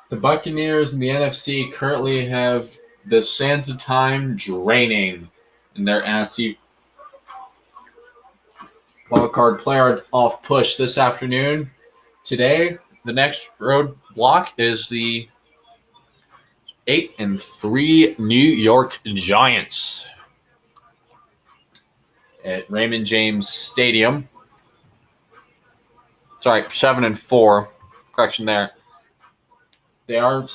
The Buccaneers in the NFC currently have the sands of time draining in their NFC wildcard playoff push this afternoon. Today, the next road block is the 8-3 New York Giants at Raymond James Stadium. Sorry, 7-4. Correction there. They are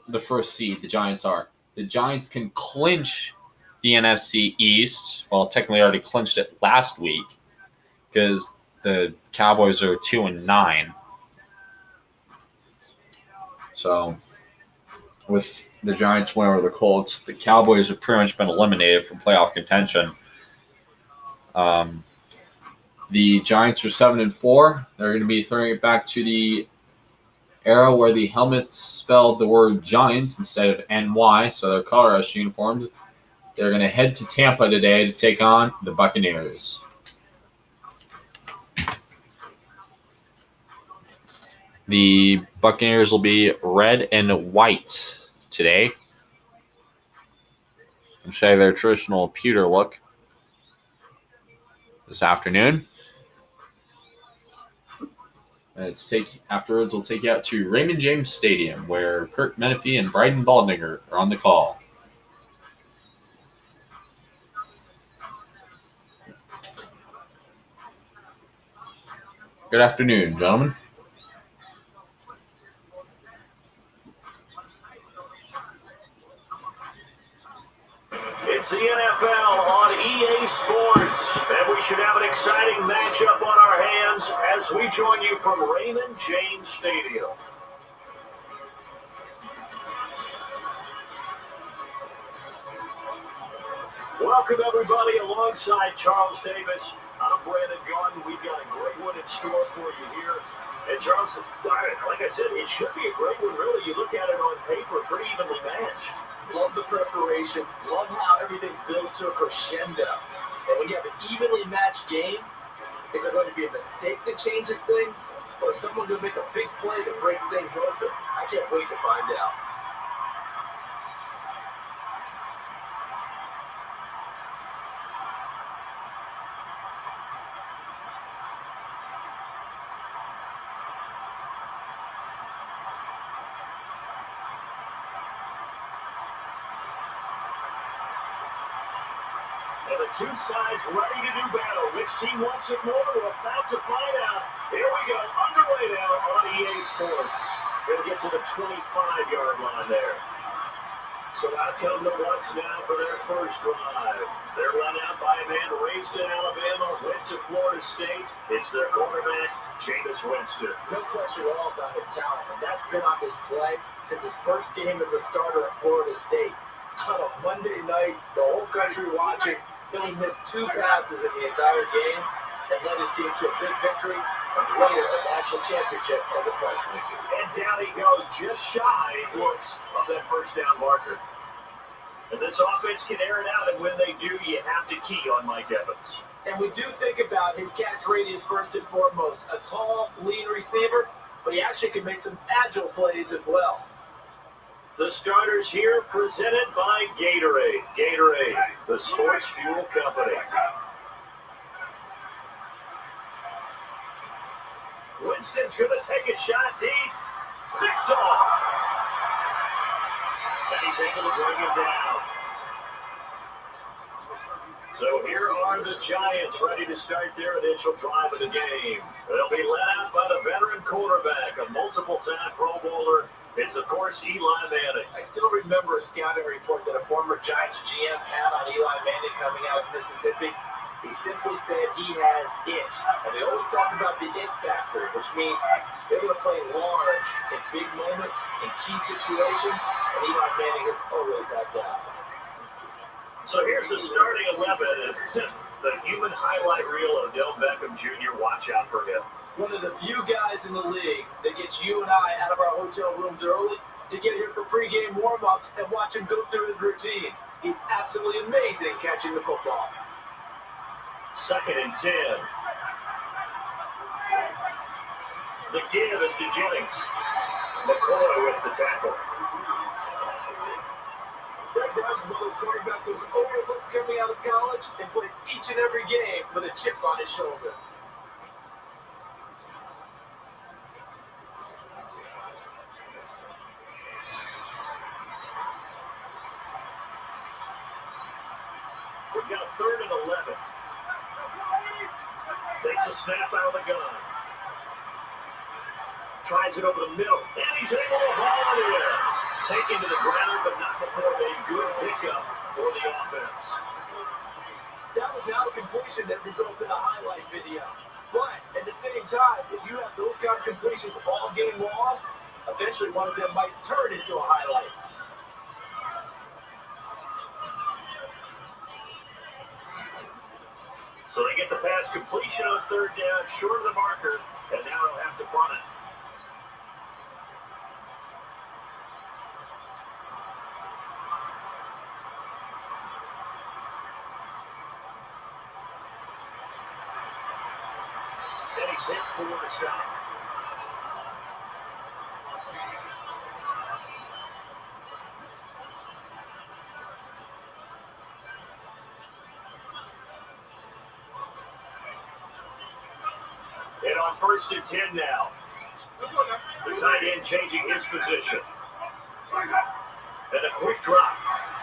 the first seed. The Giants are. The Giants can clinch the NFC East. Well, technically already clinched it last week because the Cowboys are 2-9. So with the Giants win over the Colts, the Cowboys have pretty much been eliminated from playoff contention. The Giants are 7-4. They're going to be throwing it back to the era where the helmets spelled the word Giants instead of NY, so their color rush uniforms. They're going to head to Tampa today to take on the Buccaneers. The Buccaneers will be red and white today. And show their traditional pewter look this afternoon. And afterwards, we'll take you out to Raymond James Stadium, where Kurt Menefee and Bryden Baldniger are on the call. Good afternoon, gentlemen. It's the NFL on EA Sports, and we should have an exciting matchup on our hands as we join you from Raymond James Stadium. Welcome, everybody, alongside Charles Davis. I'm Brandon Gordon. We've got a great one in store for you here. And Charles, like I said, it should be a great one, really. You look at it on paper, pretty evenly matched. Love the preparation. Love how everything builds to a crescendo. And when you have an evenly matched game, is there going to be a mistake that changes things? Or is someone going to make a big play that breaks things open? I can't wait to find out. And the two sides ready to do battle. Which team wants it more? We're about to find out. Here we go. Underway now on EA Sports. Going to get to the 25-yard line there. So out come the Bucs now for their first drive. They're run out by a man raised in Alabama, went to Florida State. It's their quarterback, Jameis Winston. No question at all about his talent, and that's been on display since his first game as a starter at Florida State. On a Monday night, the whole country watching, he missed 2 passes in the entire game and led his team to a big victory and later a national championship as a freshman. And down he goes, just shy, it looks, of that first down marker. And this offense can air it out, and when they do, you have to key on Mike Evans. And we do think about his catch radius first and foremost. A tall, lean receiver, but he actually can make some agile plays as well. The starters here presented by Gatorade. Gatorade, the sports fuel company. Winston's going to take a shot deep. Picked off. And he's able to bring him down. So here are the Giants ready to start their initial drive of the game. They'll be led out by the veteran quarterback, a multiple-time Pro Bowler. It's, of course, Eli Manning. I still remember a scouting report that a former Giants GM had on Eli Manning coming out of Mississippi. He simply said he has it. And they always talk about the it factor, which means they're going to play large in big moments, in key situations, and Eli Manning has always had that. So here's the starting 11. The human highlight reel of Odell Beckham Jr. Watch out for him. One of the few guys in the league that gets you and I out of our hotel rooms early to get here for pregame warm-ups and watch him go through his routine. He's absolutely amazing catching the football. 2nd and 10. The give is to Jennings. McCoy with the tackle. Greg Grimes is one of those quarterbacks that was overlooked coming out of college and plays each and every game with a chip on his shoulder. We've got 3rd and 11. Takes a snap out of the gun. Tries it over the middle, and he's able to haul it in. Taken to the ground, but not before a good pickup for the offense. That was now a completion that results in a highlight video. But at the same time, if you have those kind of completions all game long, eventually one of them might turn into a highlight. So they get the pass completion on 3rd down, short of the marker, and now they'll have to punt it. And he's hit for the stop. And on 1st and 10 now. The tight end changing his position. And a quick drop.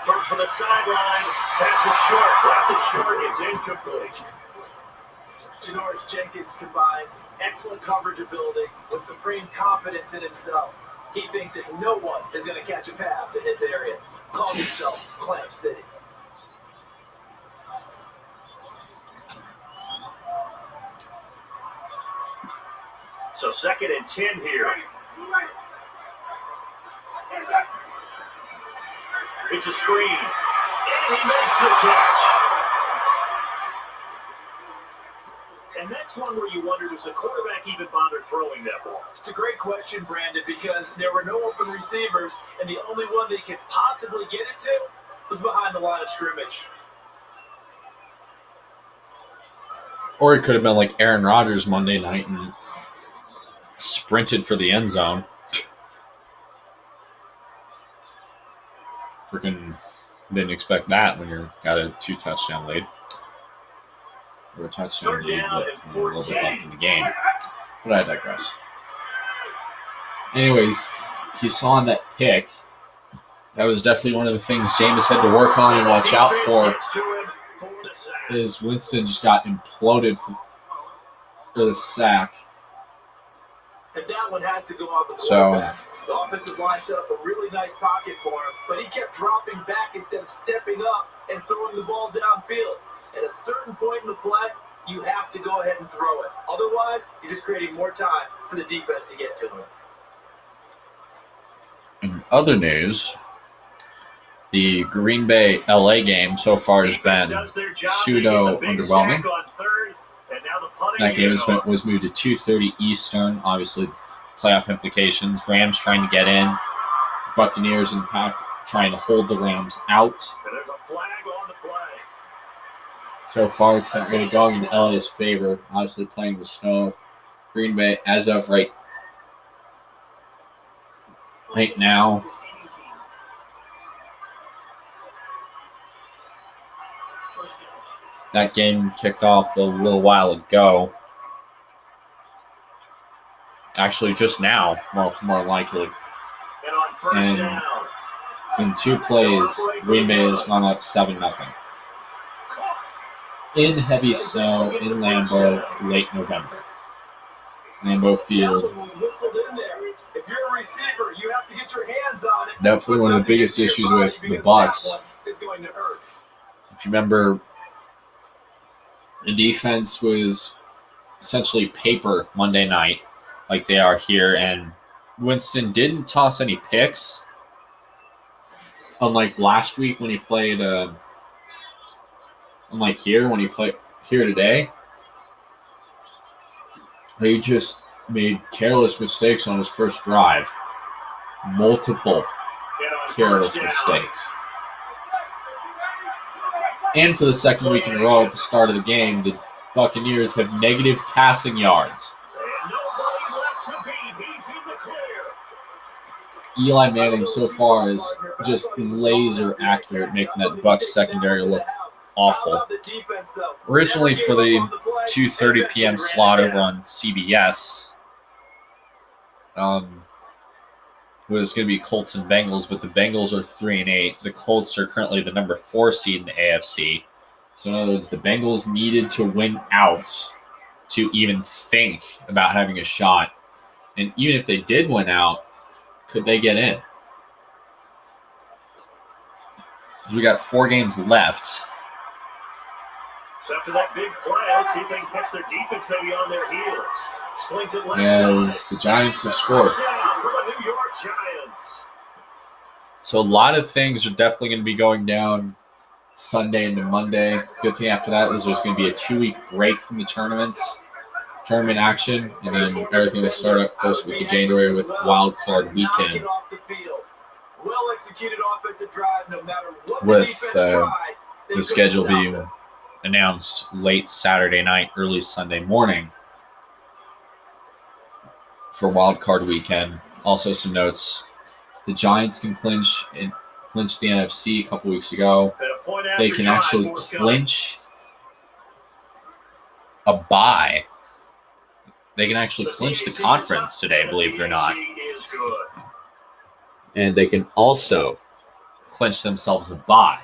Throws from the sideline. Passes short. Left it short. It's incomplete. Janoris Jenkins combines excellent coverage ability with supreme confidence in himself. He thinks that no one is going to catch a pass in his area. Calls himself Clamp City. So 2nd and 10 here. It's a screen. And he makes the catch. And that's one where you wonder, does the quarterback even bother throwing that ball? It's a great question, Brandon, because there were no open receivers, and the only one they could possibly get it to was behind the line of scrimmage. Or it could have been like Aaron Rodgers Monday night and sprinted for the end zone. Freaking didn't expect that when you got a 2-touchdown lead. Or a touchdown lead with a little bit left in the game. But I digress. Anyways, you saw in that pick, that was definitely one of the things Jameis had to work on and watch out for. Is Winston just got imploded for the sack. And that one has to go on the quarterback. The offensive line set up a really nice pocket for him, but he kept dropping back instead of stepping up and throwing the ball downfield. At a certain point in the play, you have to go ahead and throw it. Otherwise, you're just creating more time for the defense to get to him. In other news, the Green Bay LA game so far has been pseudo underwhelming. That game was moved to 2:30 Eastern. Obviously, playoff implications. Rams trying to get in. Buccaneers and Pack trying to hold the Rams out. And there's a flag on the play. So far, it's not really going in LA's favor. Obviously, playing the snow. Green Bay, as of right now, that game kicked off a little while ago. Actually, just now, more likely. And on 1st down. In 2 plays, Green Bay has gone up 7-0. In heavy snow in Lambeau, late November. Lambeau Field. If you're a receiver, you have to get your hands on it. Definitely one of the biggest issues with the Bucs. Is going to hurt. If you remember, the defense was essentially paper Monday night, like they are here, and Winston didn't toss any picks, unlike last week when he played. Unlike here when he played here today, he just made careless mistakes on his first drive. Multiple careless mistakes. And for the second week in a row at the start of the game, the Buccaneers have negative passing yards. And nobody left to beat. He's in the clear. Eli Manning so far is just laser accurate, making that Bucs secondary look awful. Originally for the 2:30 p.m. slot over on CBS, was going to be Colts and Bengals, but the Bengals are 3-8. The Colts are currently the number 4 seed in the AFC. So in other words, the Bengals needed to win out to even think about having a shot. And even if they did win out, could they get in? We got 4 games left. So after that big play, let's see if they can catch their defense maybe on their heels. Slings it left as side. The Giants have scored. Touchdown for the New York Giants. So a lot of things are definitely going to be going down Sunday into Monday. Good thing after that is there's going to be a 2-week break from the tournament action, and then everything will start up first week of January with Wild Card Weekend. Well executed offensive drive, no matter what with the schedule being announced late Saturday night, early Sunday morning for Wild Card Weekend. Also, some notes: the Giants can clinch the NFC a couple weeks ago. They can actually clinch a bye. They can actually clinch the conference today, believe it or not. And they can also clinch themselves a bye.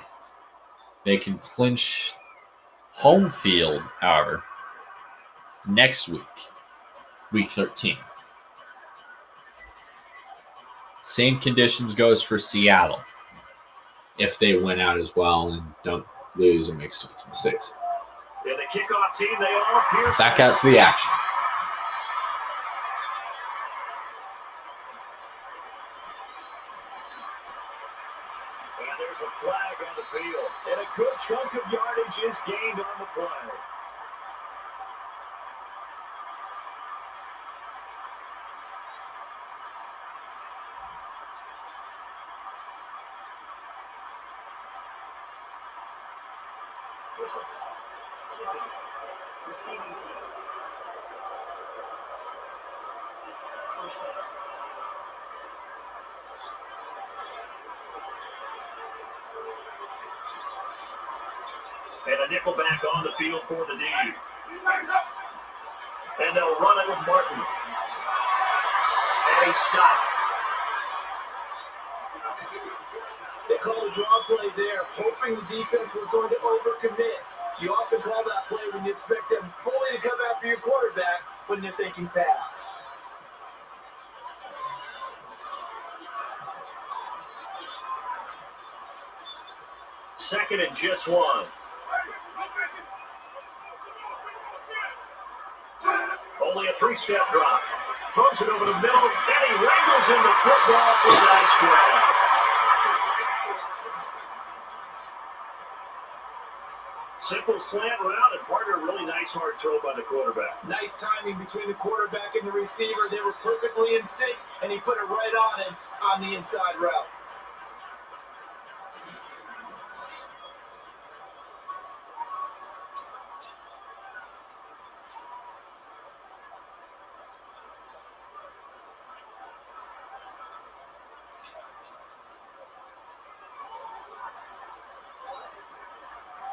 They can clinch home field, however, next week, week 13. Same conditions goes for Seattle if they win out as well and don't lose and make stupid mistakes. Yeah, the kickoff team, they all appear. Back out to the action. And there's a flag on the field. And a good chunk of yardage is gained on the play. Receiving team. First down. And a nickel back on the field for the D. And they'll run it with Martin. And he's stopped. They called a draw play there, hoping the defense was going to overcommit. You often call that play when you expect them fully to come after your quarterback when they're thinking pass. Second and just 1. Only a 3-step drop. Throws it over the middle, and he wrangles in the football for a nice grab. Simple slant route, and part of a really nice hard throw by the quarterback. Nice timing between the quarterback and the receiver. They were perfectly in sync, and he put it right on him on the inside route.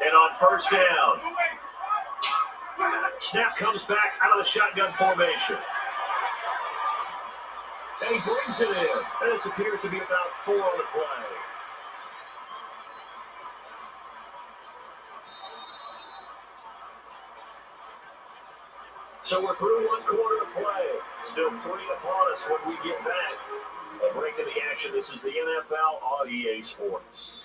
And on first down, snap comes back out of the shotgun formation. And he brings it in. And this appears to be about 4 on the play. So we're through 1 quarter of play. Still 3 upon us when we get back. A break in the action. This is the NFL on EA Sports.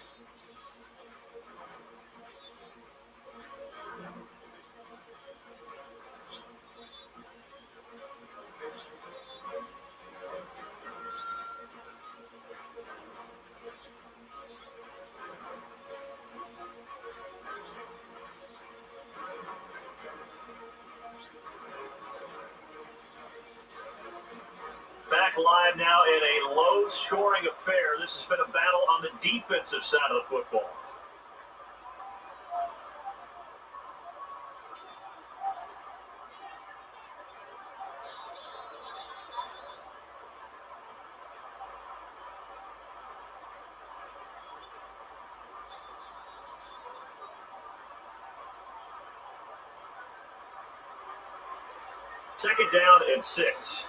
Back live now in a low-scoring affair. This has been a battle on the defensive side of the football. Second down and 6.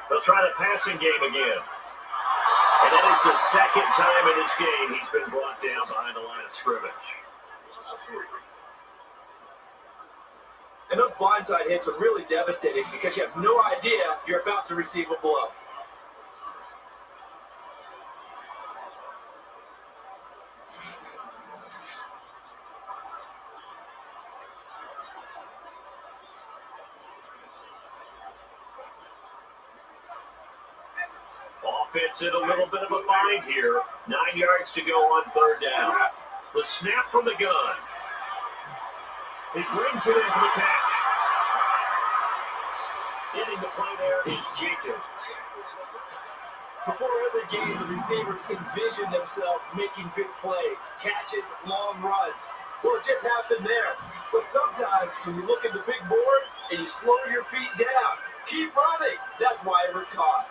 They'll try the passing game again. And that is the second time in this game he's been brought down behind the line of scrimmage. And those blindside hits are really devastating because you have no idea you're about to receive a blow. Offense in a little bit of a bind here. 9 yards to go on third down. The snap from the gun. He brings it in for the catch. Getting the play there is Jenkins. Before every game, the receivers envision themselves making big plays, catches, long runs. Well, it just happened there. But sometimes when you look at the big board and you slow your feet down, keep running. That's why it was caught.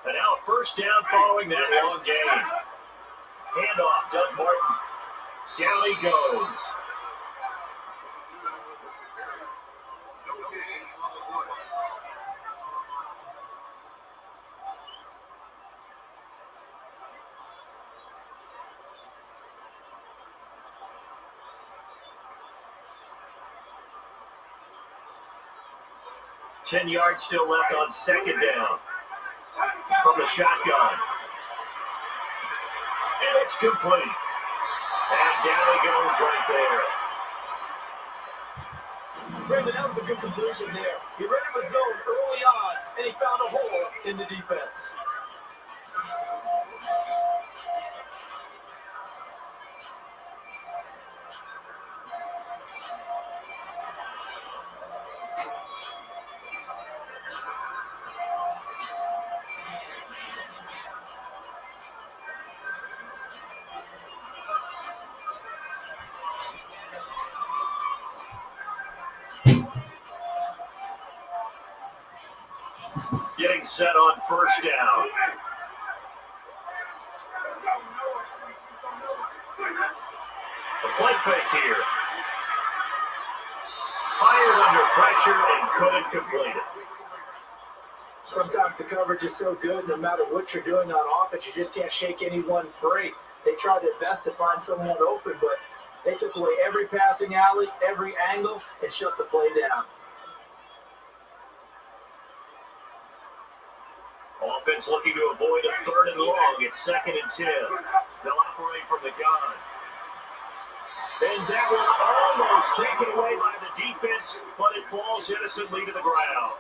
And now first down following that long game. Handoff, Doug Martin. Down he goes. Ten yards still left on second down. From the shotgun. And it's complete. And down he goes right there. Brandon, that was a good conclusion there. He ran him a zone early on, and he found a hole in the defense. Getting set on first down. The play fake here. Fired under pressure and couldn't complete it. Sometimes the coverage is so good, no matter what you're doing on offense, you just can't shake anyone free. They tried their best to find someone open, but they took away every passing alley, every angle, and shut the play down. Offense looking to avoid a third and long. It's second and 10. They'll operate from the gun. And that one almost taken away by the defense, but it falls innocently to the ground.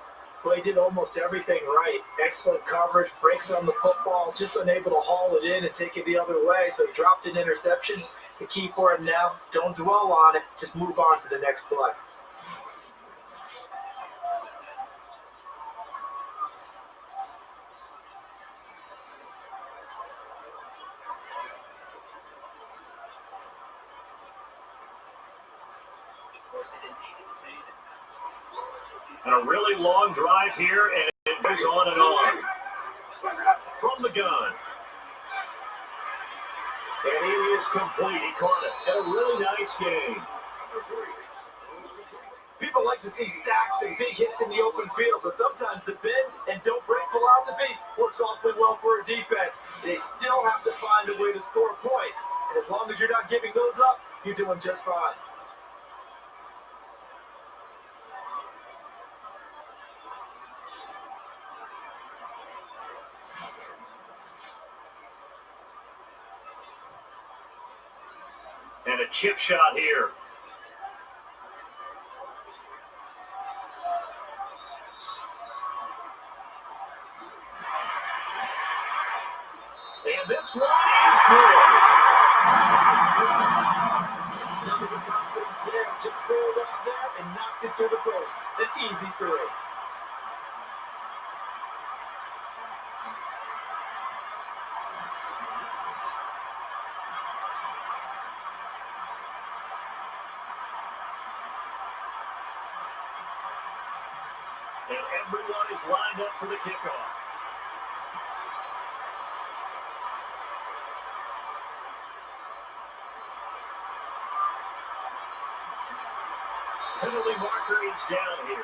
Well, he did almost everything right. Excellent coverage, breaks on the football, just unable to haul it in and take it the other way. So he dropped an interception. The key for him now, don't dwell on it. Just move on to the next play. And a really long drive here, and it goes on and on. From the gun. And he is complete. He caught it. And a really nice game. People like to see sacks and big hits in the open field, but sometimes the bend and don't break philosophy works awfully well for a defense. They still have to find a way to score points. And as long as you're not giving those up, you're doing just fine. And a chip shot here. And this one is good. Number of confidence there, just scored out there and knocked it to the post. An easy three. And everyone is lined up for the kickoff. Penalty marker is down here.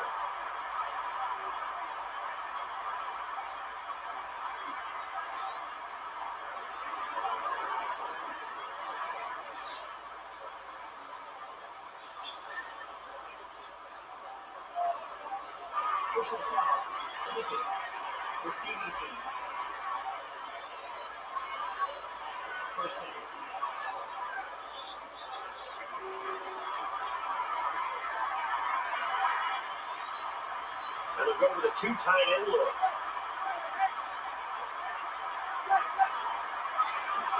Personal foul. Kicking. Receiving team. First down. And they'll go with a two tight end look.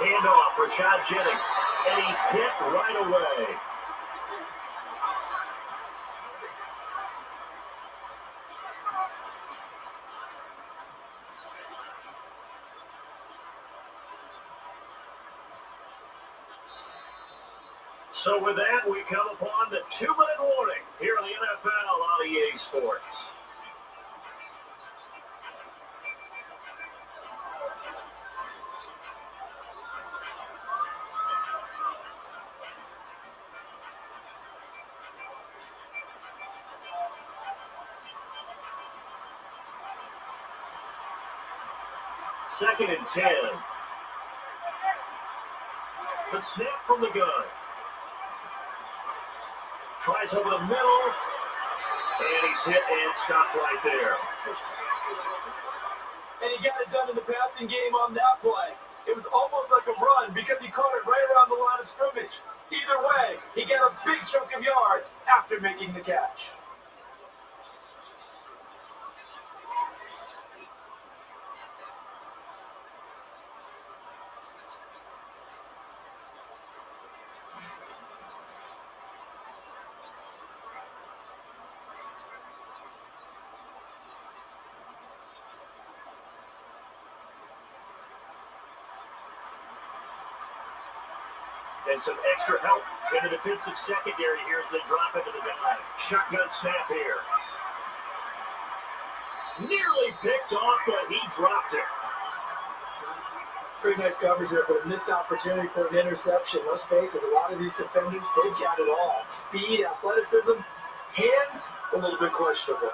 Handoff for Rashad Jennings. And he's hit right away. So with that, we come upon the 2-minute warning here in the NFL on EA Sports. Second and 10. The snap from the gun. Tries over the middle, and he's hit and stopped right there. And he got it done in the passing game on that play. It was almost like a run because he caught it right around the line of scrimmage. Either way, he got a big chunk of yards after making the catch. And some extra help in the defensive secondary here as they drop into the dive. Shotgun snap here. Nearly picked off, but he dropped it. Pretty nice coverage there, but a missed opportunity for an interception. Let's face it, a lot of these defenders, they've got it all. Speed, athleticism, hands, a little bit questionable.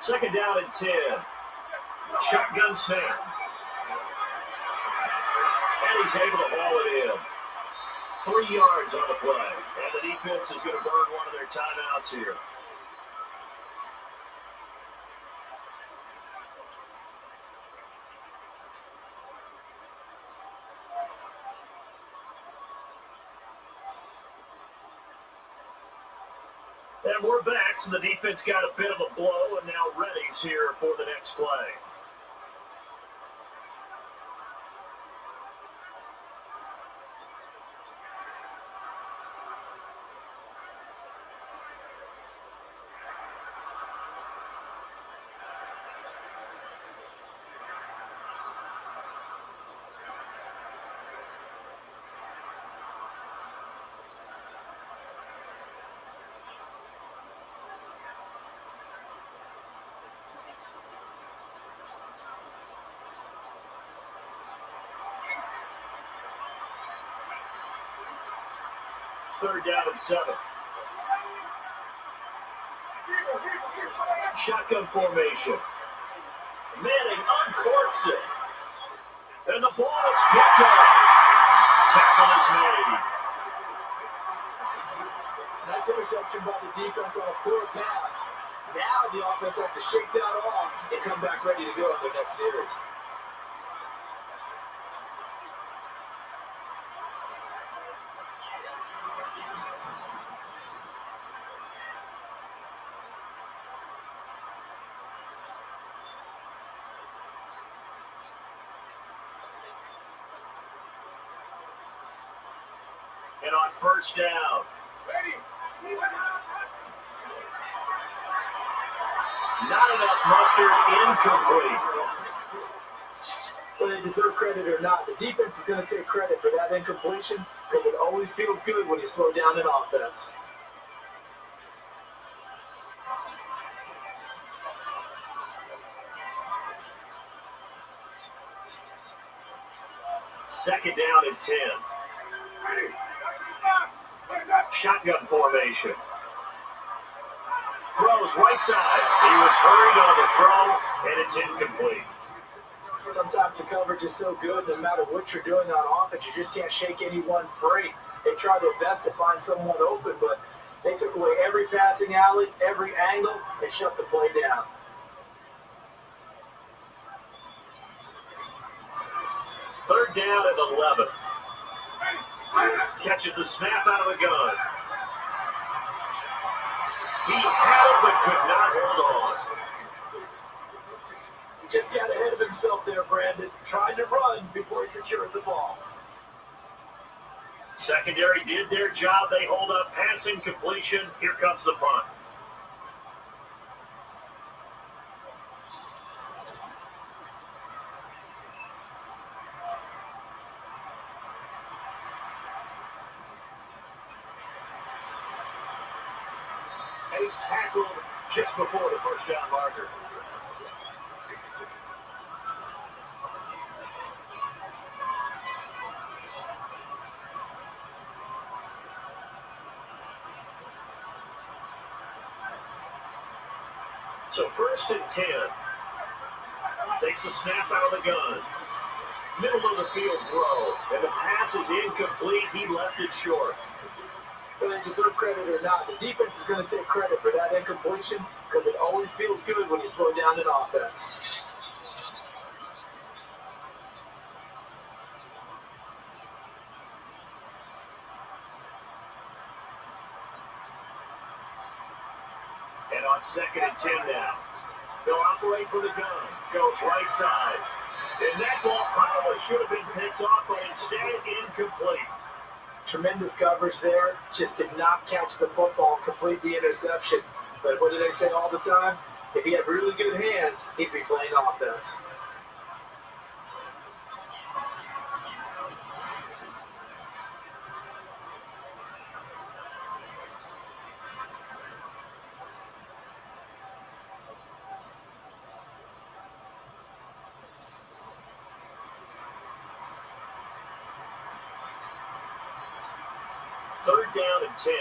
Second down and 10. Shotgun snap. And he's able to haul it in. 3 yards on the play. And the defense is going to burn one of their timeouts here. And we're back, so the defense got a bit of a blow, and now ready's here for the next play. Third down and 7. Shotgun formation. Manning uncorks it. And the ball is picked up. Tackle is made. Nice interception by the defense on a poor pass. Now the offense has to shake that off and come back ready to go in their next series. And on first down, not enough mustard, incomplete. Whether they deserve credit or not, the defense is going to take credit for that incompletion because it always feels good when you slow down an offense. Second down and 10. Shotgun formation. Throws right side. He was hurried on the throw, and it's incomplete. Sometimes the coverage is so good, no matter what you're doing on offense, you just can't shake anyone free. They try their best to find someone open, but they took away every passing alley, every angle, and shut the play down. Third down and 11. Catches the snap out of the gun. He had it but could not hold on. He just got ahead of himself there, Brandon. Tried to run before he secured the ball. Secondary did their job. They hold up passing completion. Here comes the punt. Ace tackled just before the first down marker. So first and 10. Takes a snap out of the gun. Middle of the field throw. And the pass is incomplete. He left it short. Whether they deserve credit or not, the defense is going to take credit for that incompletion because it always feels good when you slow down an offense. And on second and 10 now. They'll operate from the gun. Goes right side. And that ball probably should have been picked off, but instead incomplete. Tremendous coverage there. Just did not catch the football, complete the interception. But what do they say all the time? If he had really good hands, he'd be playing offense. Third down and 10.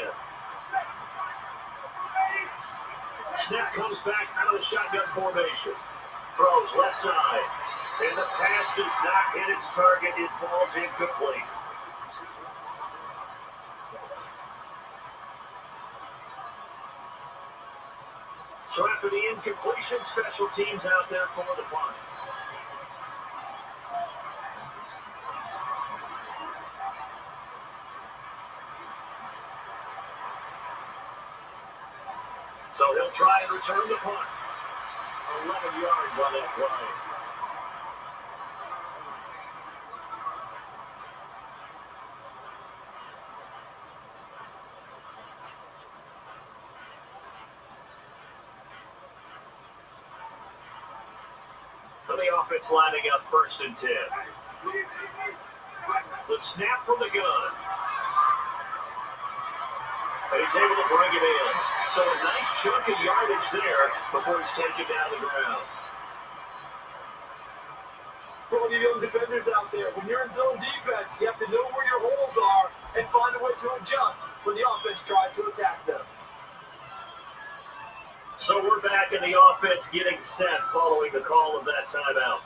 Snap comes back out of the shotgun formation. Throws left side. And the pass does not hit its target. It falls incomplete. So after the incompletion, special teams out there for the punt. So he'll try and return the punt. 11 yards on that play. For the offense lining up first and 10. The snap from the gun. And he's able to bring it in. So a nice chunk of yardage there before he's taken down the ground. For all you young defenders out there, when you're in zone defense, you have to know where your holes are and find a way to adjust when the offense tries to attack them. So we're back in the offense getting set following the call of that timeout.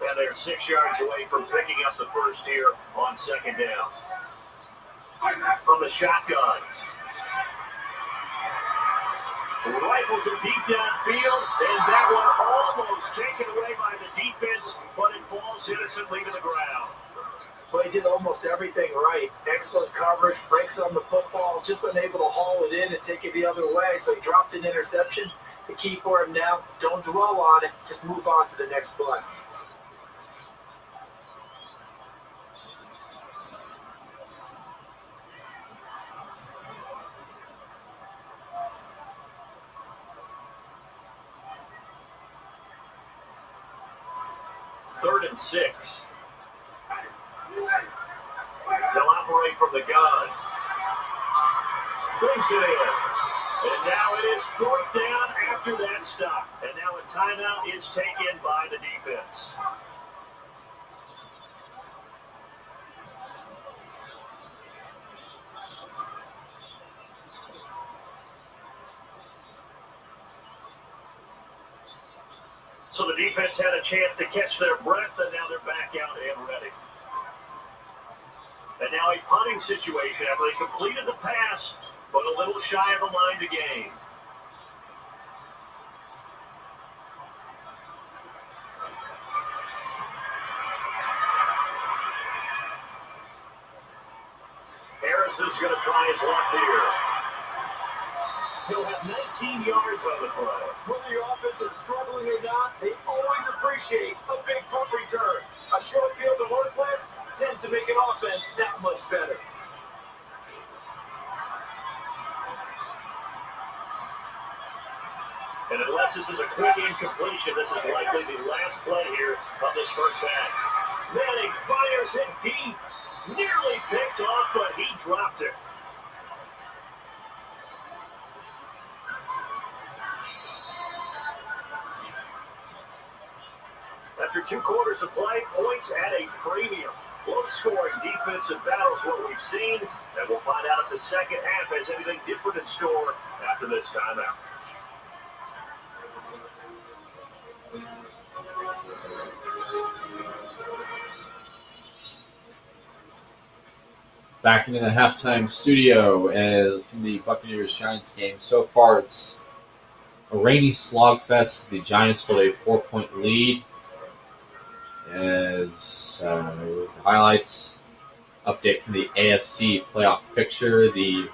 And they're 6 yards away from picking up the first here on second down. From the shotgun. Rifles it deep downfield, and that one Almost taken away by the defense, but it falls innocently to the ground. Well, he did almost everything right. Excellent coverage, breaks on the football, just unable to haul it in and take it the other way. So he dropped an interception. The key for him now, don't dwell on it. Just move on to the next play. Third and 6. They'll operate from the gun. Brings it in. And now it is fourth down after that stop. And now a timeout is taken by the defense. So the defense had a chance to catch their breath, and now they're back out and ready. And now a punting situation after they completed the pass, but a little shy of the line to gain. Harris is going to try his luck here. He'll have 19 yards on the play. Whether the offense is struggling or not, they always appreciate a big punt return. A short field to work with tends to make an offense that much better. And unless this is a quick incompletion, this is likely the last play here of this first half. Manning fires it deep. Nearly picked off, but he dropped it. After 2 quarters of play, points at a premium. Low-scoring defensive battles what we've seen, and we'll find out if the second half has anything different in store after this timeout. Back into the halftime studio from the Buccaneers-Giants game. So far, it's a rainy slogfest. The Giants hold a 4-point lead. As highlights, update from the AFC playoff picture. The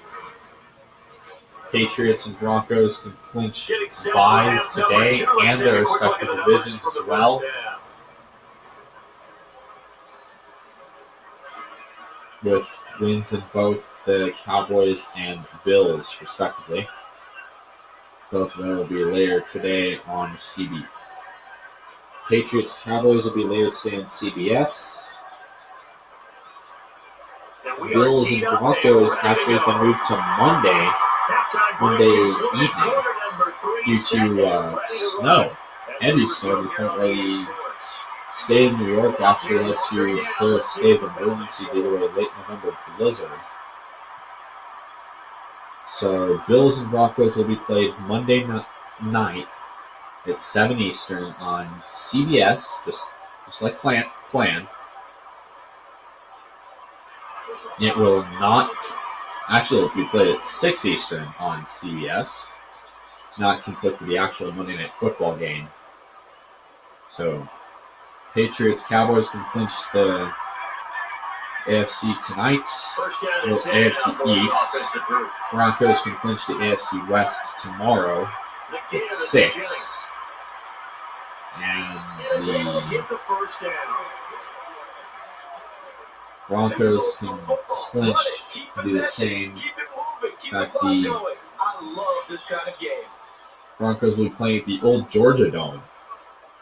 Patriots and Broncos can clinch byes today and their respective divisions as well, with wins in both the Cowboys and Bills, respectively. Both of them will be later today on TV. Patriots-Cowboys will be later today on CBS. Bills and Broncos actually have been moved to Monday evening due to snow, heavy snow, to the point where the state of New York actually had to declare a state of emergency due to a late November blizzard. So Bills and Broncos will be played Monday night at 7 Eastern on CBS, just like planned. It will not, actually it'll be played at 6 Eastern on CBS. To not conflict with the actual Monday Night Football game. So Patriots, Cowboys can clinch the AFC tonight, or AFC East. Broncos can clinch the AFC West tomorrow at 6. And the Broncos can clinch to do the same. In fact, the Broncos will be playing at the old Georgia Dome,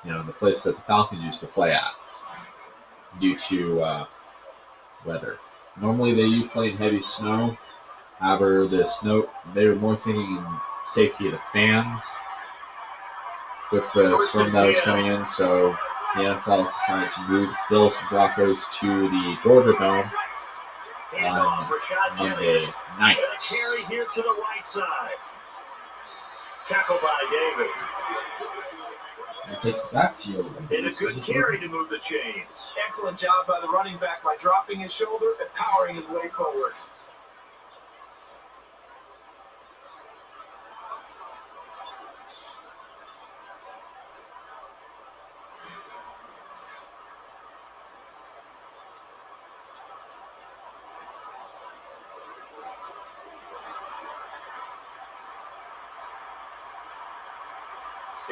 the place that the Falcons used to play at, due to weather. Normally they play in heavy snow. However, the snow, they were more thinking in safety of the fans with the storm that was coming in, so the NFL decided to move Bills and Broncos to the Georgia Dome on Monday night. Carry here to the right side. Tackled by David. I'll take it back to you. And a good carry to move the chains. Excellent job by the running back by dropping his shoulder and powering his way forward.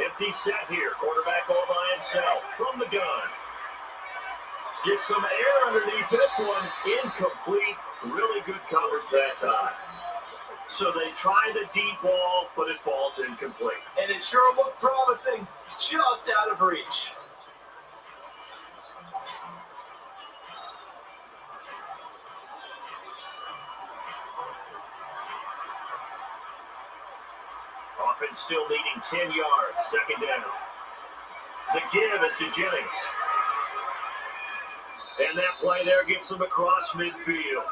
Empty set here. Quarterback all by himself from the gun. Gets some air underneath this one. Incomplete. Really good coverage that time. So they try the deep ball, but it falls incomplete. And it sure looked promising. Just out of reach. Offense still needing 10 yards. Second down. The give is to Jennings. And that play there gets them across midfield.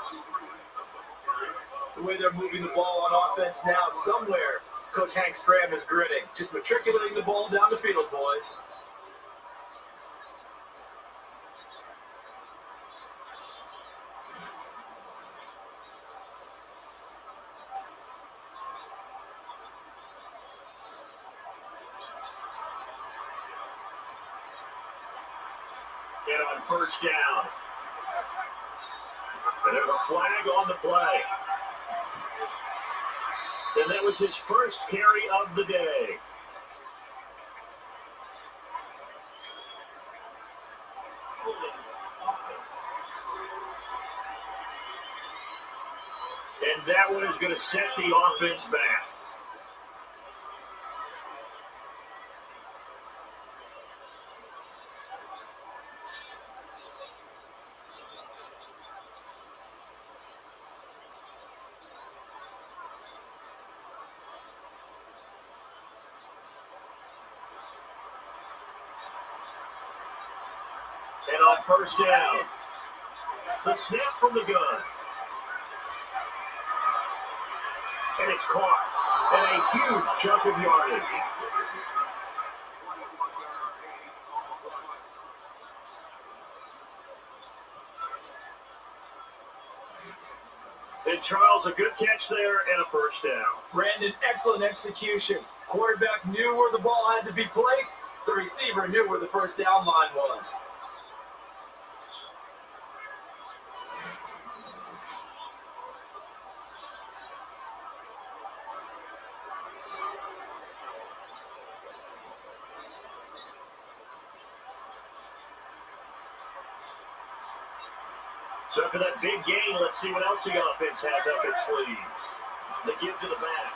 The way they're moving the ball on offense now, somewhere Coach Hank Stram is grinning. Just matriculating the ball down the field, boys. And on first down. And there's a flag on the play. And that was his first carry of the day. And that one is going to set the offense back. And on first down, the snap from the gun. And it's caught. And a huge chunk of yardage. And Charles, a good catch there and a first down. Brandon, excellent execution. Quarterback knew where the ball had to be placed. The receiver knew where the first down line was. So after that big gain, let's see what else the offense has up its sleeve. The give to the back.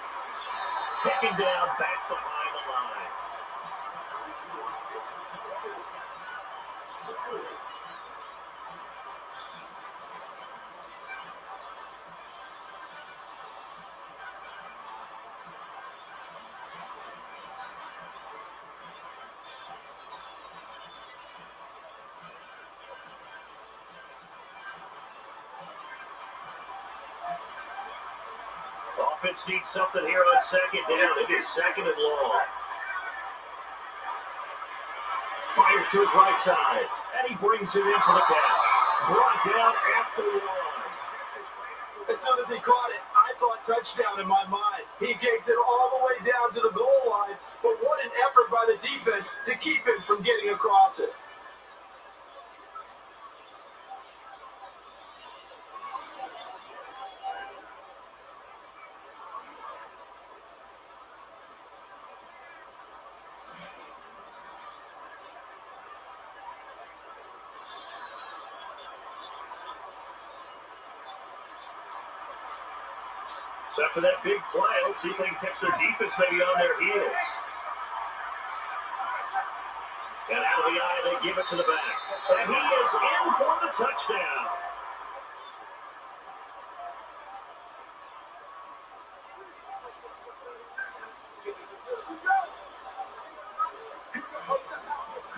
Taken down back behind the line. Offense needs something here on second down. It is second and long. Fires to his right side, and he brings it in for the catch. Brought down at the line. As soon as he caught it, I thought touchdown in my mind. He takes it all the way down to the goal line, but what an effort by the defense to keep him from getting across it. So after that big play, let's see if they can catch their defense maybe on their heels. And out of the eye, they give it to the back. And he is in for the touchdown.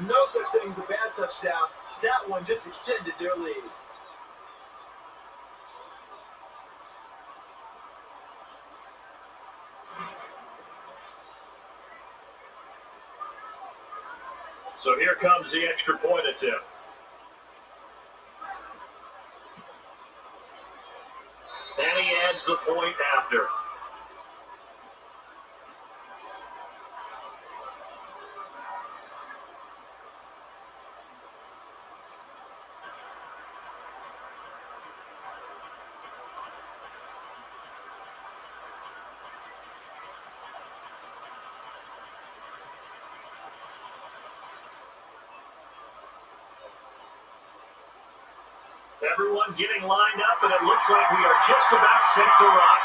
No such thing as a bad touchdown. That one just extended their lead. So here comes the extra point attempt. And he adds the point after. Everyone getting lined up, and it looks like we are just about set to rock.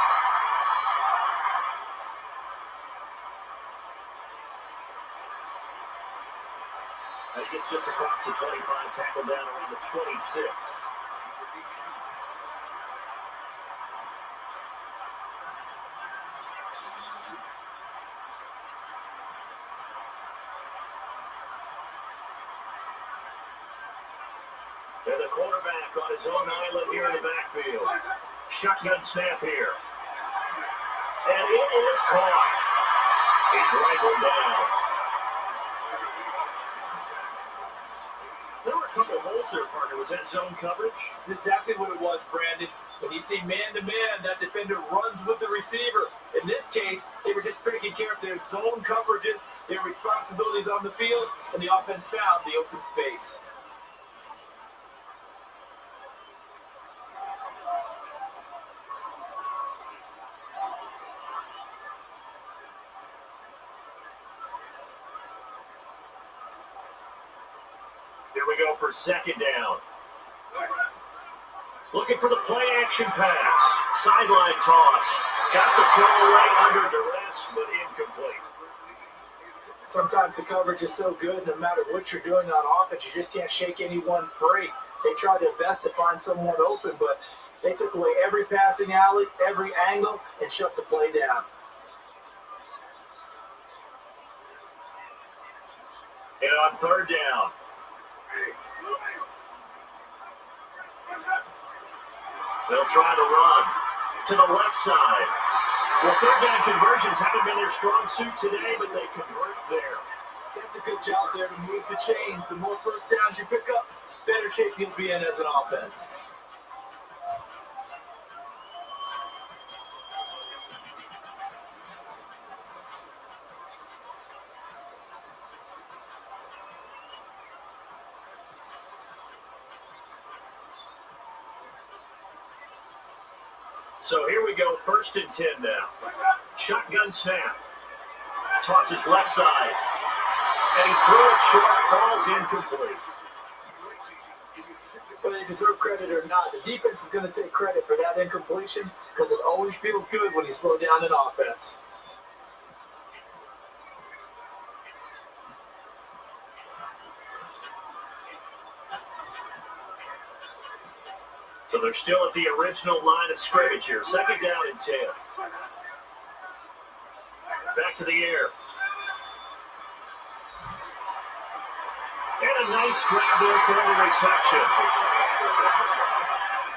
That gets just across the 25, tackled down around the 26. And the quarterback on his own island here in the backfield. Shotgun snap here. And it is caught. He's rifled down. There were a couple of holes there, partner. Was that zone coverage? That's exactly what it was, Brandon. When you see man-to-man, that defender runs with the receiver. In this case, they were just taking care of their zone coverages, their responsibilities on the field, and the offense found the open space. Here we go for second down. Looking for the play-action pass. Sideline toss. Got the throw right under duress, but incomplete. Sometimes the coverage is so good, no matter what you're doing on offense, you just can't shake anyone free. They try their best to find someone open, but they took away every passing alley, every angle, and shut the play down. And on third down. They'll try to run to the left side. Well, third down conversions haven't been their strong suit today, but they convert there. That's a good job there to move the chains. The more first downs you pick up, better shape you'll be in as an offense. So here we go, 1st and 10 now. Shotgun snap. Tosses left side. And he threw it short, falls incomplete. Whether they deserve credit or not, the defense is going to take credit for that incompletion because it always feels good when you slow down an offense. So they're still at the original line of scrimmage here. 2nd down and 10. Back to the air. And a nice grab there for the reception.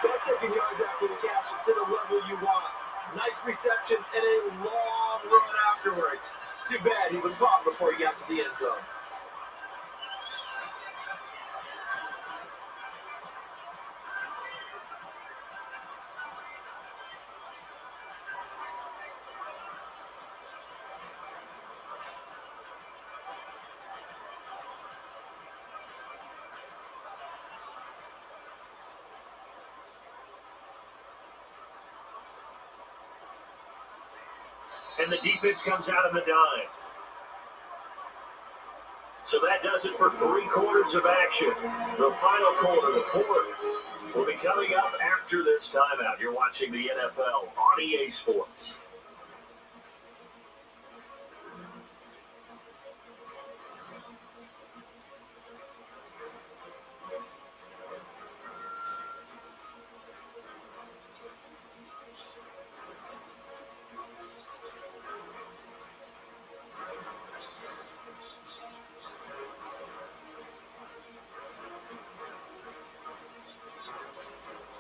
That's taking yards after the catch to the level you want. Nice reception and a long run afterwards. Too bad he was caught before he got to the end zone. And the defense comes out of the dime. So that does it for 3 quarters of action. The final quarter, the 4th, will be coming up after this timeout. You're watching the NFL on EA Sports.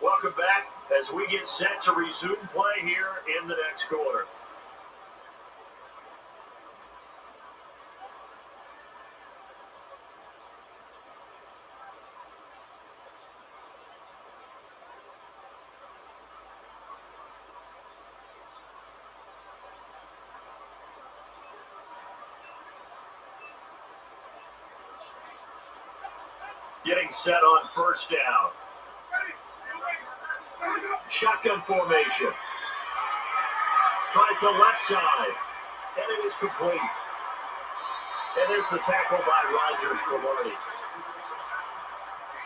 Welcome back as we get set to resume play here in the next quarter. Getting set on 1st down. Shotgun formation. Tries the left side. And it is complete. And there's the tackle by Rodgers Cromartie.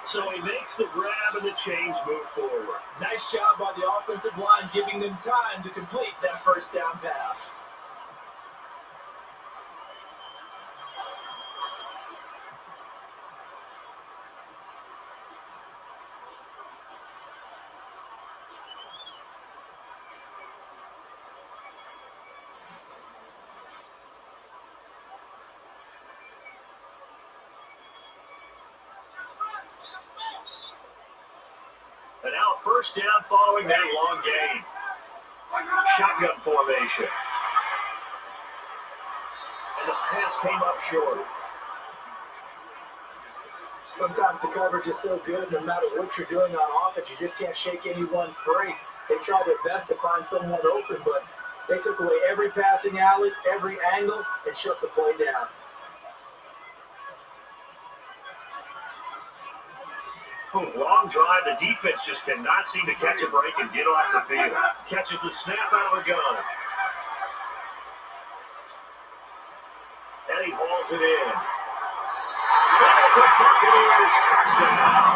So he makes the grab and the chains move forward. Nice job by the offensive line, giving them time to complete that first down pass. And now first down following that long gain. Shotgun formation. And the pass came up short. Sometimes the coverage is so good, no matter what you're doing on offense, you just can't shake anyone free. They tried their best to find someone open, but they took away every passing alley, every angle, and shut the play down. Long drive. The defense just cannot seem to catch a break and get off the field. Catches the snap out of the gun. And he hauls it in. That's a Buccaneers touchdown.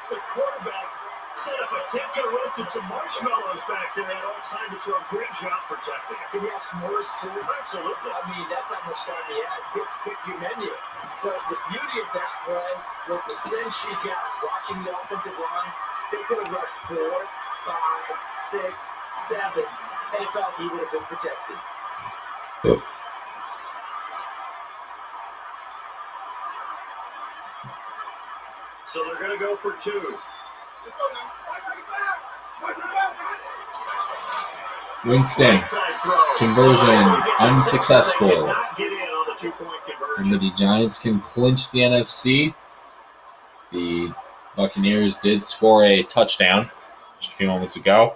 The quarterback set up a tip, roasted some marshmallows back there at all time to throw a great job protecting it. Did he have s'mores too? Absolutely. I mean, that's how much time he had. Pick your menu. But the beauty of that play was the sense you got watching the offensive line. They could have rushed 4, 5, 6, 7, and it felt like he would have been protected. So they're going to go for 2. Winston, conversion unsuccessful. And the Giants can clinch the NFC. The Buccaneers did score a touchdown just a few moments ago.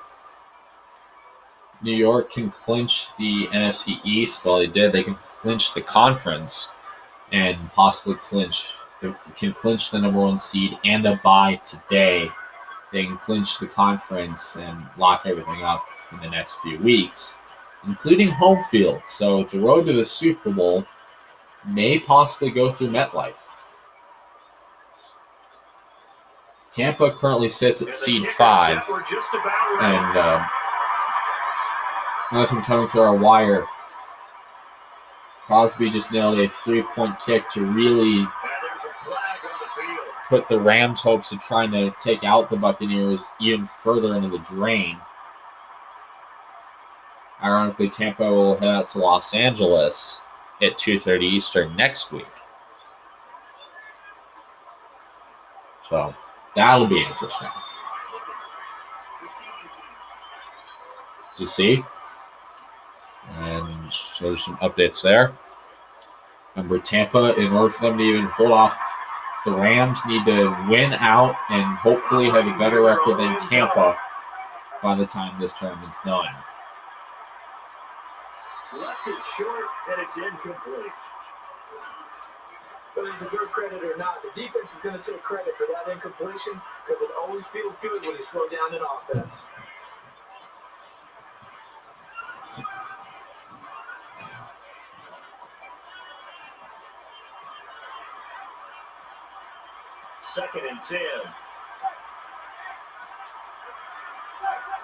New York can clinch the NFC East. Well, they can clinch the conference and possibly clinch the number 1 seed and a bye today. They can clinch the conference and lock everything up in the next few weeks, including home field. So the road to the Super Bowl may possibly go through MetLife. Tampa currently sits at seed 5, and nothing coming through our wire. Crosby just nailed a 3-point kick to really put the Rams' hopes of trying to take out the Buccaneers even further into the drain. Ironically, Tampa will head out to Los Angeles at 2:30 Eastern next week. So that'll be interesting to see. And so there's some updates there. Remember, Tampa, in order for them to even hold off the Rams, need to win out and hopefully have a better record than Tampa by the time this tournament's done. Left it short, and it's incomplete. Whether you deserve credit or not, the defense is going to take credit for that incompletion because it always feels good when you slow down an offense. Second and 10.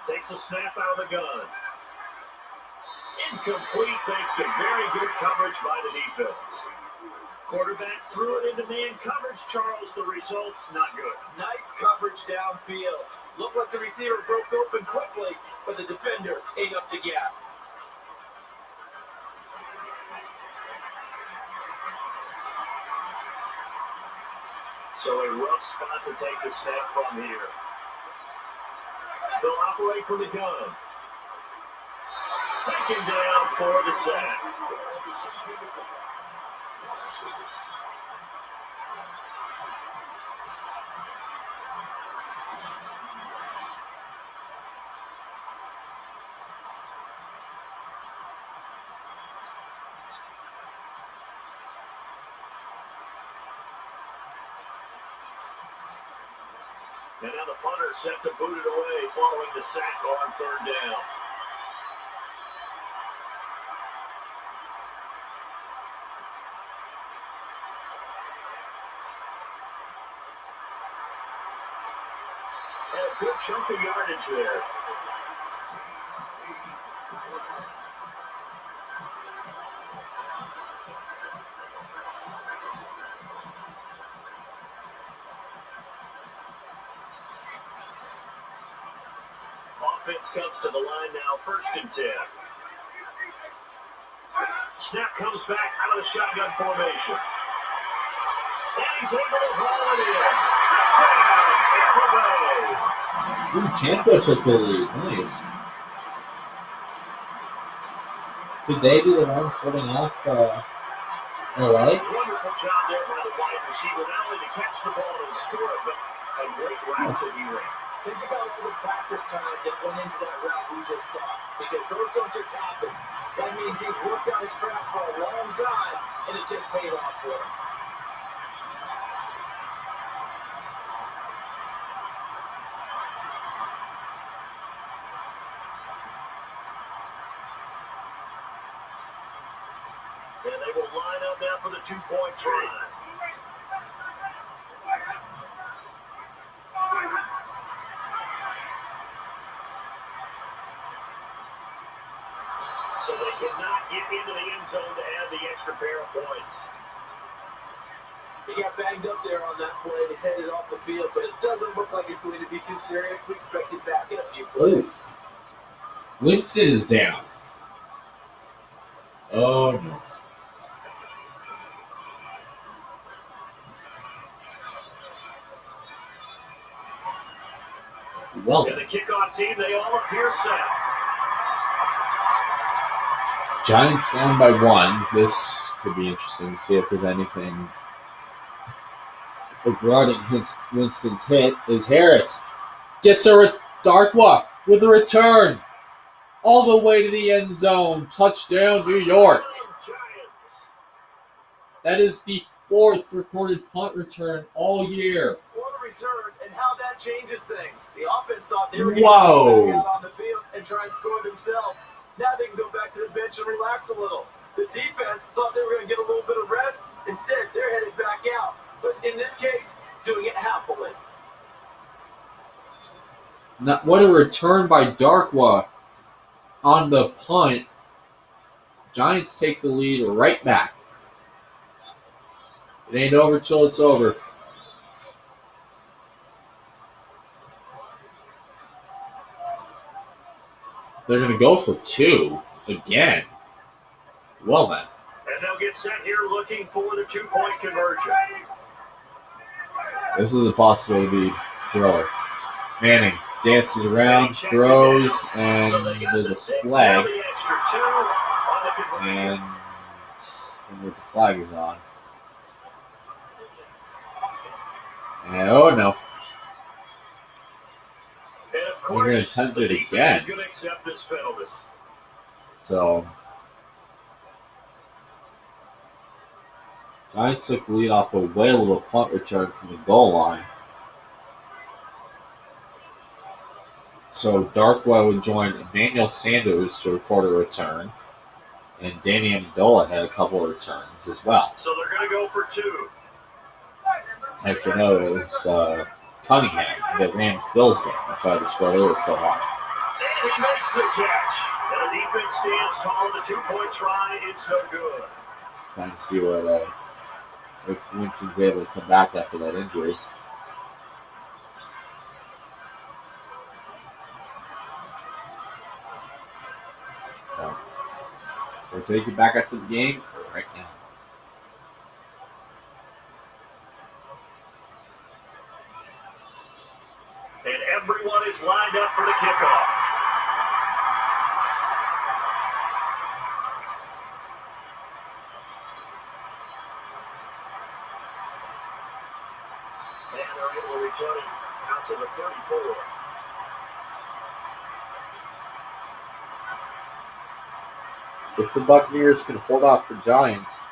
Takes a snap out of the gun. Incomplete thanks to very good coverage by the defense. Quarterback threw it into man coverage. Charles, the results not good. Nice coverage downfield. Looked like the receiver broke open quickly, but the defender ate up the gap. So a rough spot to take the snap from here. They'll operate from the gun. Taken down for the sack. And now the punter set to boot it away following the sack on third down. And a good chunk of yardage there. Offense comes to the line now, 1st and 10. Snap comes back out of the shotgun formation. And he's able to haul it in. Touchdown, Tampa Bay. Ooh, Tampa took the lead. Nice. Could they be the ones holding off LA? Wonderful job there by the wide receiver, not only to catch the ball and score it, but a great route that he ran. Think about all the practice time that went into that route we just saw, because those don't just happen. That means he's worked on his craft for a long time, and it just paid off for him. And they will line up now for the 2-point try. So they cannot get into the end zone to add the extra pair of points. He got banged up there on that play, and he's headed off the field, but it doesn't look like it's going to be too serious. We expect him back in a few plays. Winston is down. Oh, no. Well, And the kickoff team, they all appear set. Giants down by 1. This could be interesting to see if there's anything regarding Winston's hit. Is Harris gets a Darkwa with a return all the way to the end zone. Touchdown, New York. Giants. That is the 4th recorded punt return all year. What a return, and how that changes things. The offense thought they were going Whoa. to go back out on the field and try and score themselves. Now they can go back to the bench and relax a little. The defense thought they were going to get a little bit of rest. Instead, they're headed back out. But in this case, doing it happily. Now, what a return by Darkwa on the punt. Giants take the lead right back. It ain't over till it's over. They're going to go for 2 again. Well, then. And they'll get set here looking for the 2-point conversion. This is a possibility thriller. Manning dances around, throws, and there's a flag. And the flag is on. And oh no. We're going to attempt it again. So, Giants took the lead off a whale of a punt return from the goal line. So, Darkwa would join Emmanuel Sanders to record a return. And Danny Amendola had a couple of returns as well. So, they're going to go for 2. Actually, no, it was Cunningham, the Rams-Bills game. That's why the score there was so high. And he makes the catch. And the defense stands tall. The 2-point try, it's no good. Trying to see what if Winston's able to come back after that injury. So, we'll take it back after the game right now. And everyone is lined up for the kickoff. And they're able to return it out to the 34. If the Buccaneers can hold off the Giants,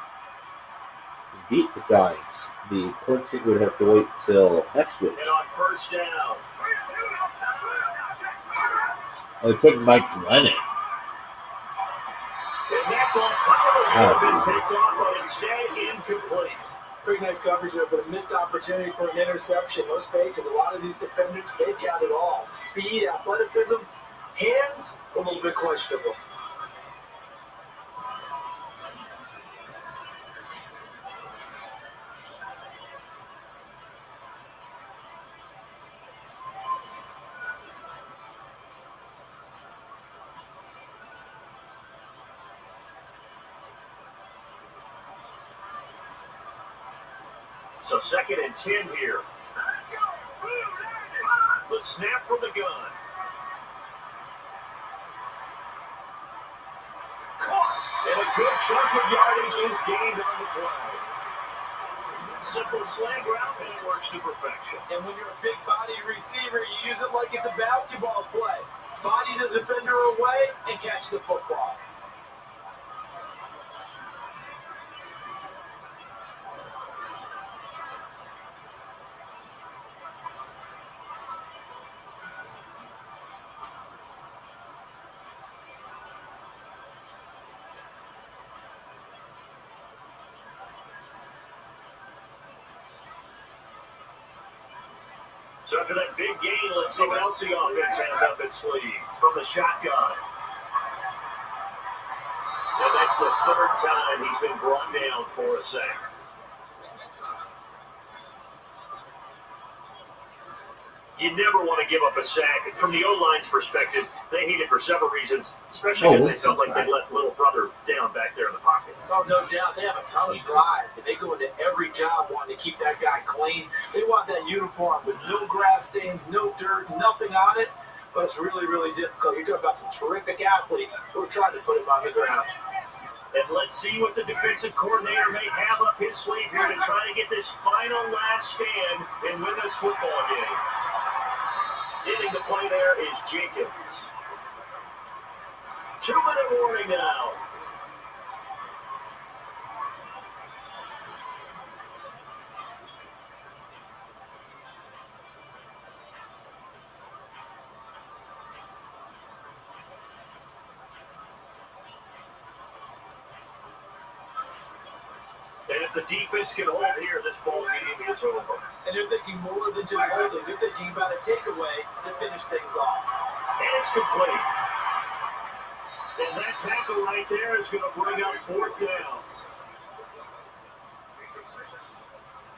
beat the Giants. The clinching would have to wait till next week. And on first down. They put Mike Glennon. And that ball probably should have been picked off, but instead incomplete. Pretty nice coverage there, but a missed opportunity for an interception. Let's face it, a lot of these defenders, they've got it all. Speed, athleticism, hands, a little bit questionable. So 2nd and 10 here. The snap from the gun. Caught. And a good chunk of yardage is gained on the play. Simple slant route, and it works to perfection. And when you're a big body receiver, you use it like it's a basketball play. Body the defender away and catch the football. So after that big gain, let's see what else the offense has up its sleeve from the shotgun. And that's the 3rd time he's been brought down for a sack. You never want to give up a sack. And from the O-line's perspective, they hate it for several reasons, especially because they felt like they let little brother down back there in the pocket. Oh, no doubt. They have a ton of pride. And they go into every job wanting to keep that guy clean. They want that uniform with no grass stains, no dirt, nothing on it. But it's really, really difficult. You're talking about some terrific athletes who are trying to put him on the ground. And let's see what the defensive coordinator may have up his sleeve here to try to get this final last stand and win this football game. Hitting the play there is Jenkins. 2-minute warning now. And if the defense can hold here, this ball game is over. And they're thinking more than just holding. They're thinking about a takeaway to finish things off. And it's complete. And that tackle right there is going to bring up 4th down.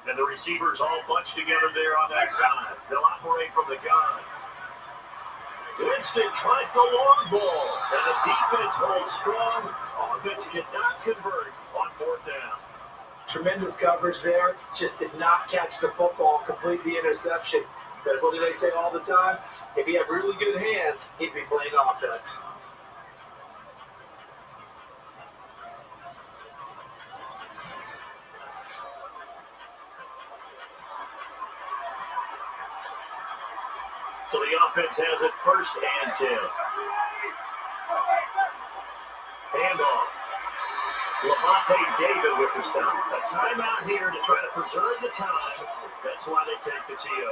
And the receivers all bunched together there on that side. They'll operate from the gun. Winston tries the long ball. And the defense holds strong. Offense cannot convert on 4th down. Tremendous coverage there. Just did not catch the football, complete the interception. But what do they say all the time? If he had really good hands, he'd be playing offense. So the offense has it 1st and 10. Handoff. Lavonte David with the stop. A timeout here to try to preserve the time. That's why they take the TO.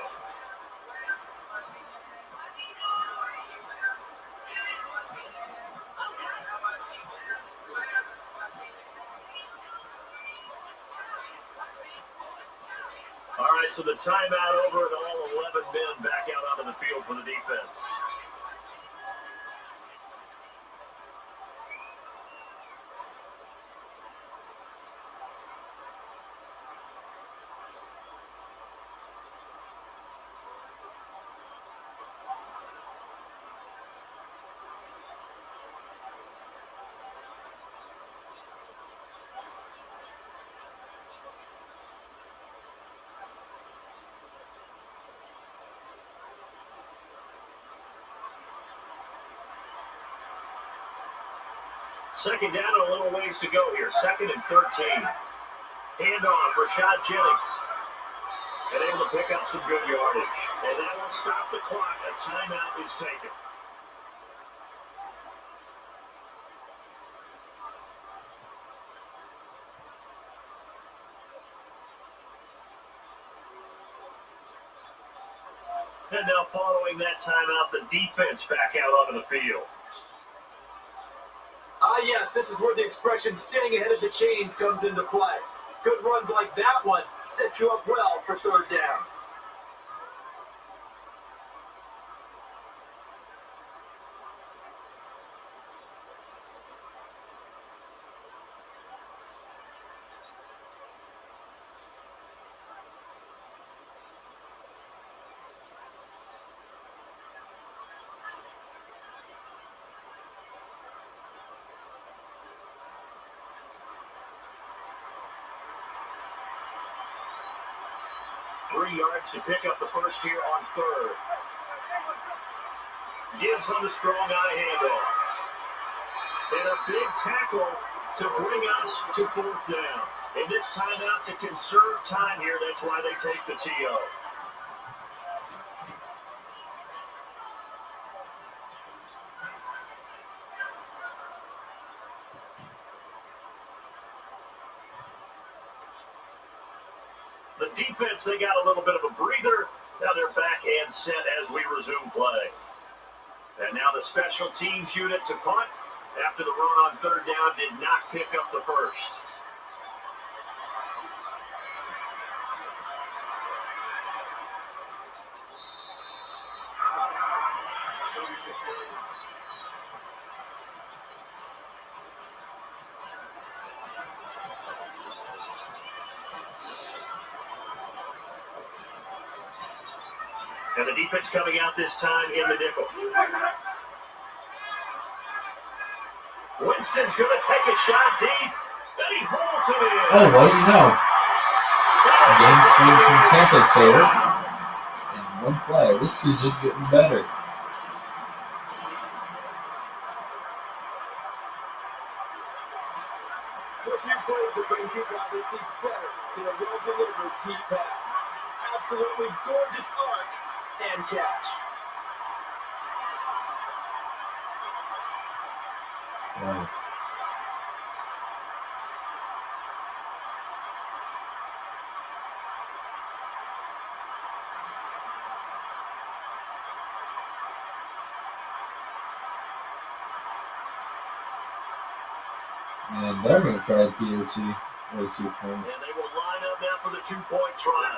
All right, so the timeout over and all 11 men back out onto the field for the defense. Second down and a little ways to go here. 2nd and 13. Handoff for Rashad Jennings. And able to pick up some good yardage. And that will stop the clock. A timeout is taken. And now following that timeout, the defense back out onto the field. Yes, this is where the expression staying ahead of the chains comes into play. Good runs like that one set you up well for third down. Three yards to pick up the first here on third. Gibbs on the strong eye handoff. And a big tackle to bring us to fourth down. And this timeout to conserve time here. That's why they take the TO. The defense, they got a little bit of a breather. Now they're back and set as we resume play. And now the special teams unit to punt after the run on third down did not pick up the first. And the defense coming out this time in the nickel. Winston's going to take a shot deep, and he holds it in. Oh, what do you know? James swings from Tampa's favor. And one play. This is just getting better. A few plays that bring people out of their seats better than a well-delivered deep pass. Absolutely gorgeous arc and catch. Wow. And they're going to try a POT. Or 2 point. And they will line up now for the 2-point try.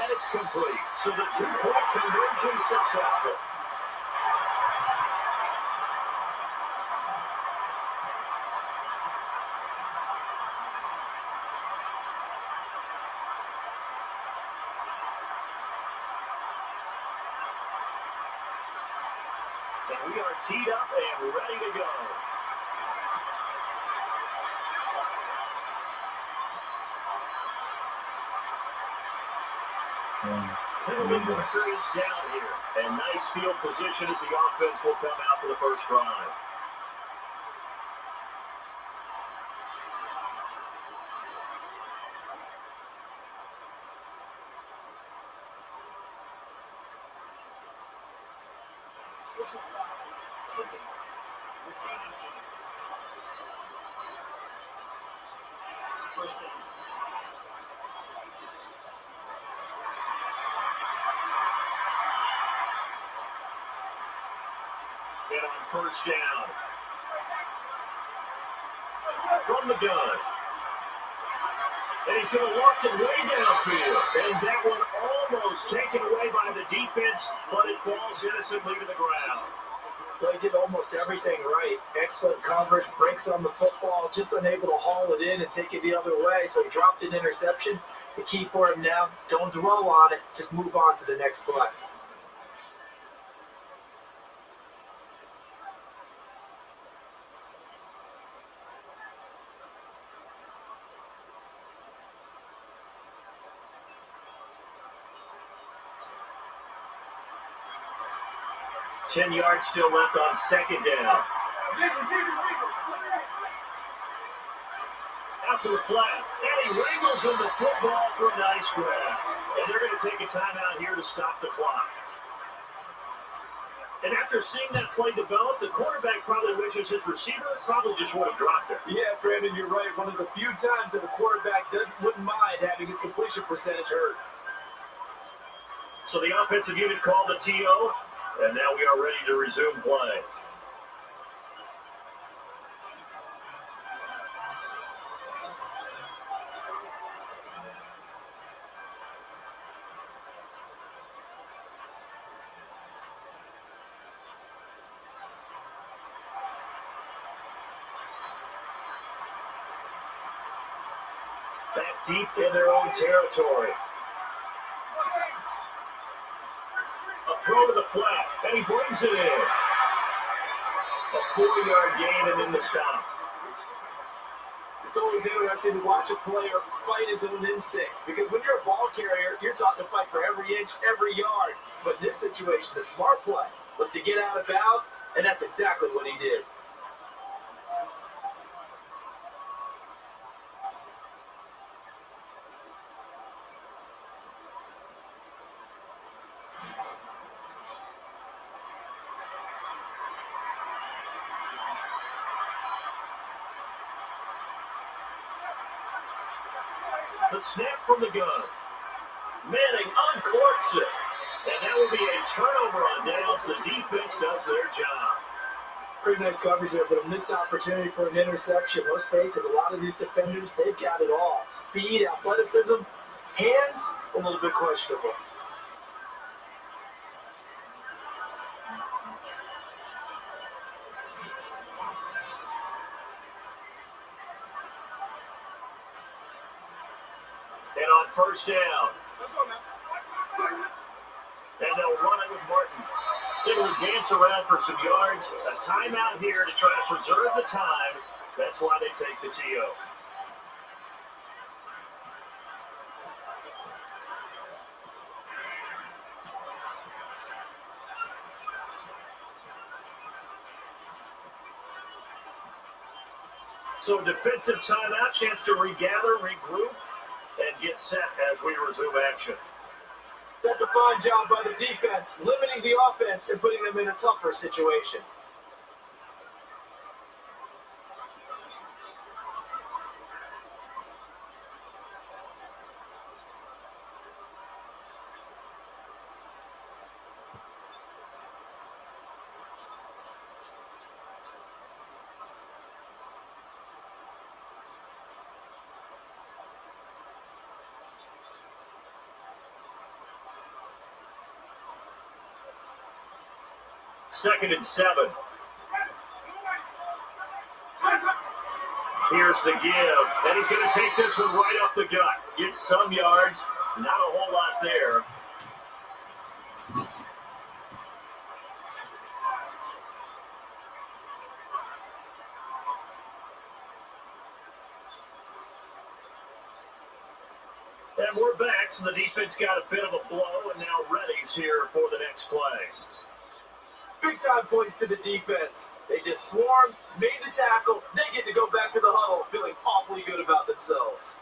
And it's complete. So the 2-point conversion successful. And we are teed up and ready to go. Penalty marker is down here. And nice field position as the offense will come out for the first drive. Receiving team. First down. And on first down. From the gun. And he's going to loft it way downfield. And that one almost taken away by the defense, but it falls innocently to the ground. They did almost everything right. Excellent coverage, breaks on the football, just unable to haul it in and take it the other way. So he dropped an interception. The key for him now, don't dwell on it. Just move on to the next play. Ten yards still left on second down. Out to the flat. And he wrangles in the football for a nice grab. And they're going to take a timeout here to stop the clock. And after seeing that play develop, the quarterback probably wishes his receiver probably just would have dropped it. Yeah, Brandon, you're right. One of the few times that a quarterback wouldn't mind having his completion percentage hurt. So the offensive unit called the TO, and now we are ready to resume play. Back deep in their own territory. A throw to the flat, and he brings it in. A 4-yard gain and in the stop. It's always interesting to watch a player fight his own instincts, because when you're a ball carrier, you're taught to fight for every inch, every yard. But in this situation, the smart play was to get out of bounds, and that's exactly what he did. The snap from the gun. Manning uncorks it. And that will be a turnover on downs. The defense does their job. Pretty nice coverage there, but a missed opportunity for an interception. Let's face it, a lot of these defenders, they've got it all. Speed, athleticism, hands, a little bit questionable. And on first down. And they'll run it with Martin. Able to dance around for some yards. A timeout here to try to preserve the time. That's why they take the TO. So defensive timeout, chance to regather, regroup, and get set as we resume action. That's a fine job by the defense, limiting the offense and putting them in a tougher situation. Second and 7. Here's the give, and he's going to take this one right up the gut. Gets some yards, not a whole lot there. And we're back, so the defense got a bit of a blow, and now Reddy's here for the next play. Big time points to the defense. They just swarmed, made the tackle, they get to go back to the huddle feeling awfully good about themselves.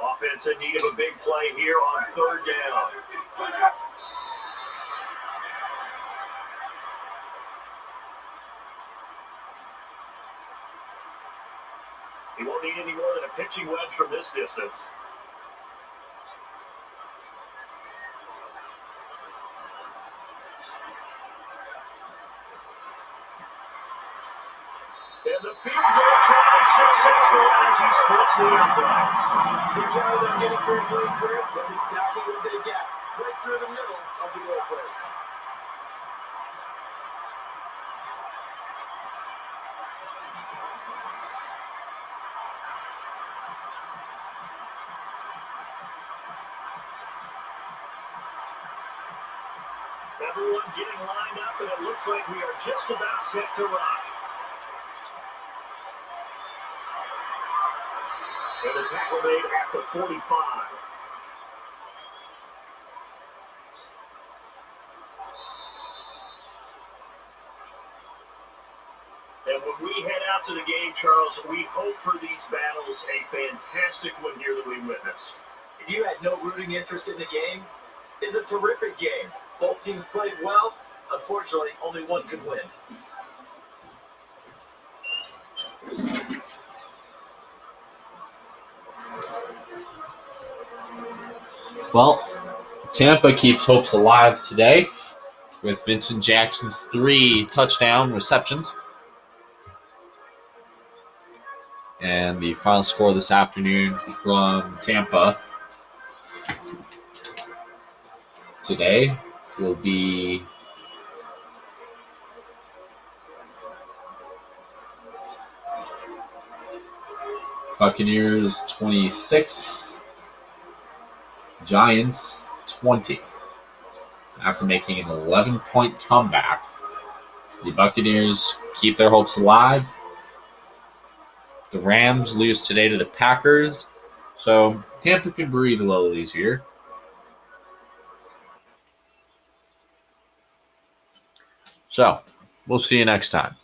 Offense in need of a big play here on third down. He won't need any more than a pitching wedge from this distance. And the field goal try is successful as he splits the upright. They counted on getting 3 points there. That's exactly what they got. Right through the middle of the goalpost. Everyone getting lined up, and it looks like we are just about set to rock. And the tackle made at the 45. And when we head out to the game, Charles, we hope for these battles a fantastic one here that we witnessed. If you had no rooting interest in the game, it's a terrific game. Both teams played well. Unfortunately, only one could win. Well, Tampa keeps hopes alive today with Vincent Jackson's 3 touchdown receptions. And the final score this afternoon from Tampa today will be Buccaneers 26, Giants 20. After making an 11-point comeback, the Buccaneers keep their hopes alive. The Rams lose today to the Packers, so Tampa can breathe a little easier. So, we'll see you next time.